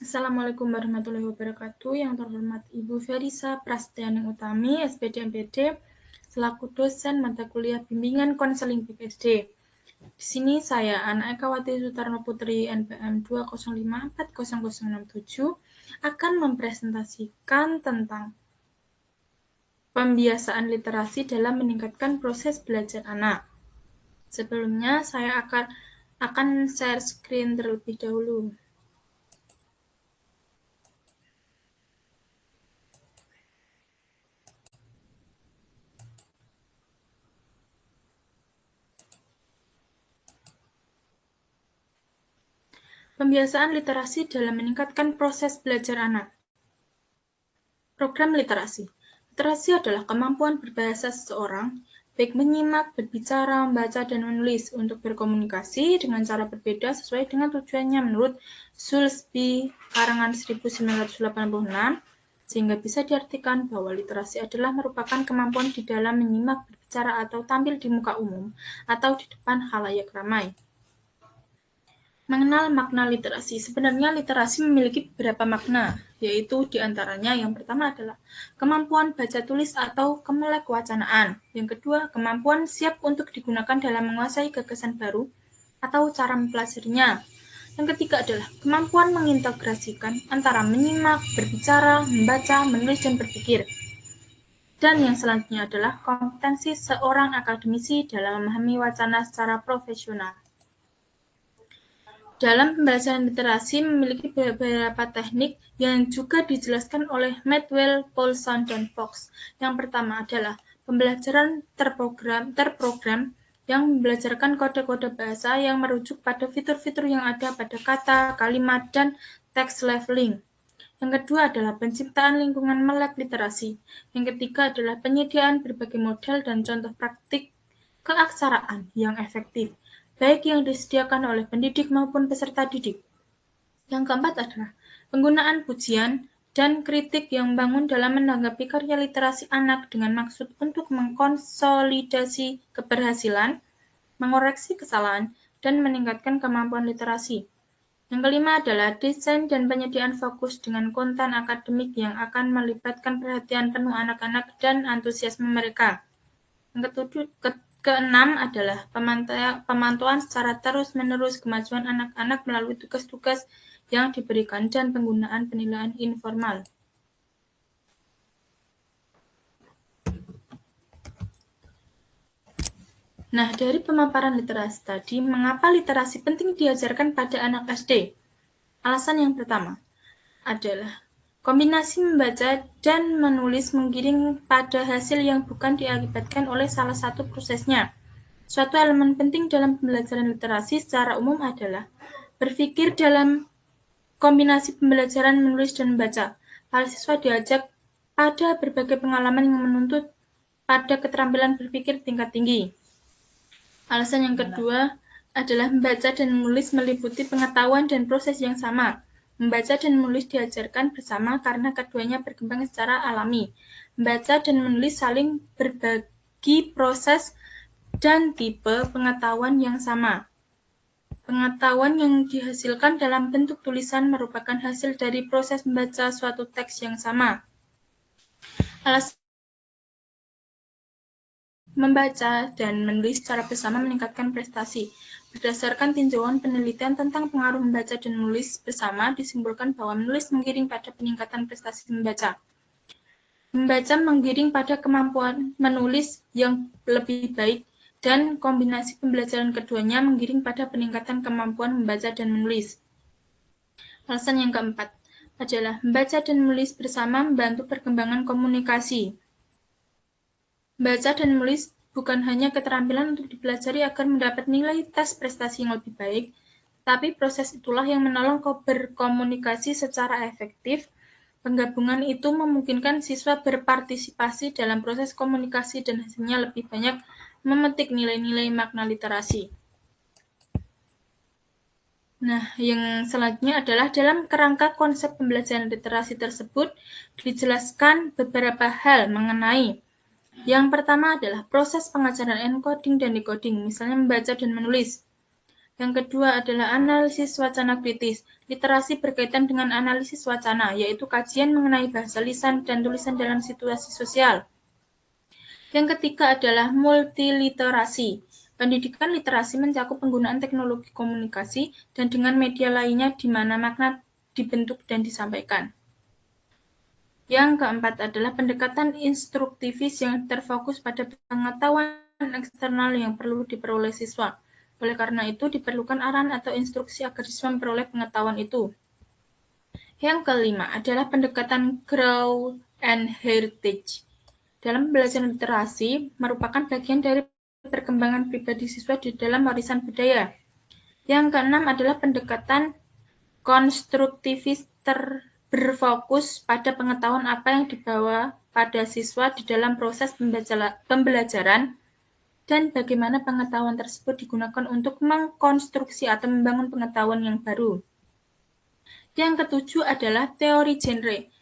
Assalamualaikum warahmatullahi wabarakatuh. Yang terhormat Ibu Ferisa Prasetyaning Utami, SPD MPD, selaku dosen mata kuliah bimbingan konseling PPSD. Di sini saya, Ana Ekawati Sutarno Putri, NPM 2054067, akan mempresentasikan tentang pembiasaan literasi dalam meningkatkan proses belajar anak. Sebelumnya, saya akan share screen terlebih dahulu. Pembiasaan literasi dalam meningkatkan proses belajar anak. Program literasi. Literasi adalah kemampuan berbahasa seseorang, baik menyimak, berbicara, membaca, dan menulis, untuk berkomunikasi dengan cara berbeda sesuai dengan tujuannya menurut Soulsby, karangan 1986, sehingga bisa diartikan bahwa literasi adalah merupakan kemampuan di dalam menyimak, berbicara, atau tampil di muka umum, atau di depan khalayak ramai. Mengenal makna literasi. Sebenarnya literasi memiliki beberapa makna, yaitu diantaranya yang pertama adalah kemampuan baca tulis atau kemelek wacanaan. Yang kedua, kemampuan siap untuk digunakan dalam menguasai gagasan baru atau cara mempelajarinya. Yang ketiga adalah kemampuan mengintegrasikan antara menyimak, berbicara, membaca, menulis, dan berpikir. Dan yang selanjutnya adalah kompetensi seorang akademisi dalam memahami wacana secara profesional. Dalam pembelajaran literasi memiliki beberapa teknik yang juga dijelaskan oleh Madwell, Paulson, dan Fox. Yang pertama adalah pembelajaran terprogram yang membelajarkan kode-kode bahasa yang merujuk pada fitur-fitur yang ada pada kata, kalimat, dan teks leveling. Yang kedua adalah penciptaan lingkungan melek literasi. Yang ketiga adalah penyediaan berbagai model dan contoh praktik keaksaraan yang efektif, baik yang disediakan oleh pendidik maupun peserta didik. Yang keempat adalah penggunaan pujian dan kritik yang membangun dalam menanggapi karya literasi anak dengan maksud untuk mengkonsolidasi keberhasilan, mengoreksi kesalahan, dan meningkatkan kemampuan literasi. Yang kelima adalah desain dan penyediaan fokus dengan konten akademik yang akan melibatkan perhatian penuh anak-anak dan antusiasme mereka. Yang keenam adalah pemantauan secara terus-menerus kemajuan anak-anak melalui tugas-tugas yang diberikan dan penggunaan penilaian informal. Nah, dari pemaparan literasi tadi, mengapa literasi penting diajarkan pada anak SD? Alasan yang pertama adalah kombinasi membaca dan menulis menggiring pada hasil yang bukan diakibatkan oleh salah satu prosesnya. Suatu elemen penting dalam pembelajaran literasi secara umum adalah berpikir dalam kombinasi pembelajaran menulis dan membaca. Para siswa diajak pada berbagai pengalaman yang menuntut pada keterampilan berpikir tingkat tinggi. Alasan yang kedua adalah membaca dan menulis meliputi pengetahuan dan proses yang sama. Membaca dan menulis diajarkan bersama karena keduanya berkembang secara alami. Membaca dan menulis saling berbagi proses dan tipe pengetahuan yang sama. Pengetahuan yang dihasilkan dalam bentuk tulisan merupakan hasil dari proses membaca suatu teks yang sama. Alasan membaca dan menulis secara bersama meningkatkan prestasi. Berdasarkan tinjauan penelitian tentang pengaruh membaca dan menulis bersama, disimpulkan bahwa menulis menggiring pada peningkatan prestasi membaca. Membaca menggiring pada kemampuan menulis yang lebih baik, dan kombinasi pembelajaran keduanya menggiring pada peningkatan kemampuan membaca dan menulis. Alasan yang keempat adalah membaca dan menulis bersama membantu perkembangan komunikasi. Membaca dan menulis bukan hanya keterampilan untuk dipelajari agar mendapat nilai tes prestasi yang lebih baik, tapi proses itulah yang menolong berkomunikasi secara efektif. Penggabungan itu memungkinkan siswa berpartisipasi dalam proses komunikasi dan hasilnya lebih banyak memetik nilai-nilai makna literasi. Nah, yang selanjutnya adalah dalam kerangka konsep pembelajaran literasi tersebut dijelaskan beberapa hal mengenai yang pertama adalah proses pengajaran encoding dan decoding, misalnya membaca dan menulis. Yang kedua adalah analisis wacana kritis. Literasi berkaitan dengan analisis wacana, yaitu kajian mengenai bahasa lisan dan tulisan dalam situasi sosial. Yang ketiga adalah multiliterasi. Pendidikan literasi mencakup penggunaan teknologi komunikasi dan dengan media lainnya di mana makna dibentuk dan disampaikan. Yang keempat adalah pendekatan instruktivis yang terfokus pada pengetahuan eksternal yang perlu diperoleh siswa. Oleh karena itu, diperlukan arahan atau instruksi agar siswa memperoleh pengetahuan itu. Yang kelima adalah pendekatan growth and heritage. Dalam pembelajaran literasi, merupakan bagian dari perkembangan pribadi siswa di dalam warisan budaya. Yang keenam adalah pendekatan konstruktivis berfokus pada pengetahuan apa yang dibawa pada siswa di dalam proses pembelajaran dan bagaimana pengetahuan tersebut digunakan untuk mengkonstruksi atau membangun pengetahuan yang baru. Yang ketujuh adalah teori genre,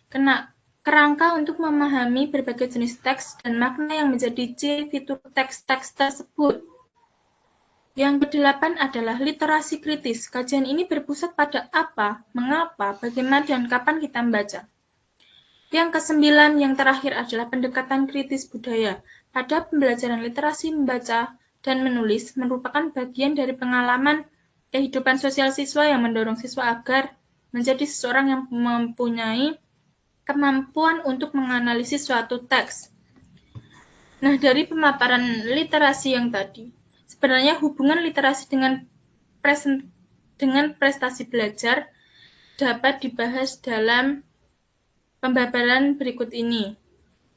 kerangka untuk memahami berbagai jenis teks dan makna yang menjadi ciri fitur teks-teks tersebut. Yang kedelapan adalah literasi kritis. Kajian ini berpusat pada apa, mengapa, bagaimana, dan kapan kita membaca. Yang kesembilan, yang terakhir adalah pendekatan kritis budaya. Pada pembelajaran literasi membaca dan menulis merupakan bagian dari pengalaman kehidupan sosial siswa yang mendorong siswa agar menjadi seseorang yang mempunyai kemampuan untuk menganalisis suatu teks. Nah, dari pemaparan literasi yang tadi, sebenarnya hubungan literasi dengan prestasi belajar dapat dibahas dalam pembabaran berikut ini,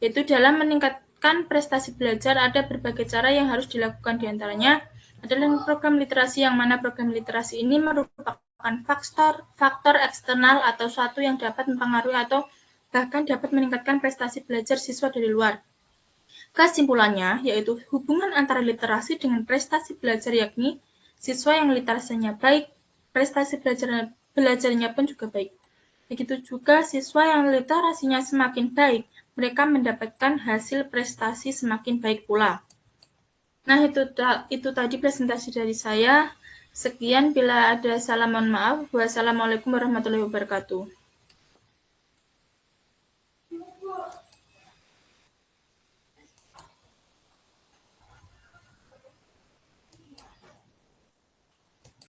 yaitu dalam meningkatkan prestasi belajar ada berbagai cara yang harus dilakukan, diantaranya adalah program literasi, yang mana program literasi ini merupakan faktor eksternal atau suatu yang dapat mempengaruhi atau bahkan dapat meningkatkan prestasi belajar siswa dari luar. Kesimpulannya, yaitu hubungan antara literasi dengan prestasi belajar, yakni siswa yang literasinya baik, prestasi belajarnya pun juga baik. Begitu juga siswa yang literasinya semakin baik, mereka mendapatkan hasil prestasi semakin baik pula. Nah, itu tadi presentasi dari saya. Sekian, bila ada salah mohon maaf. Wassalamualaikum warahmatullahi wabarakatuh.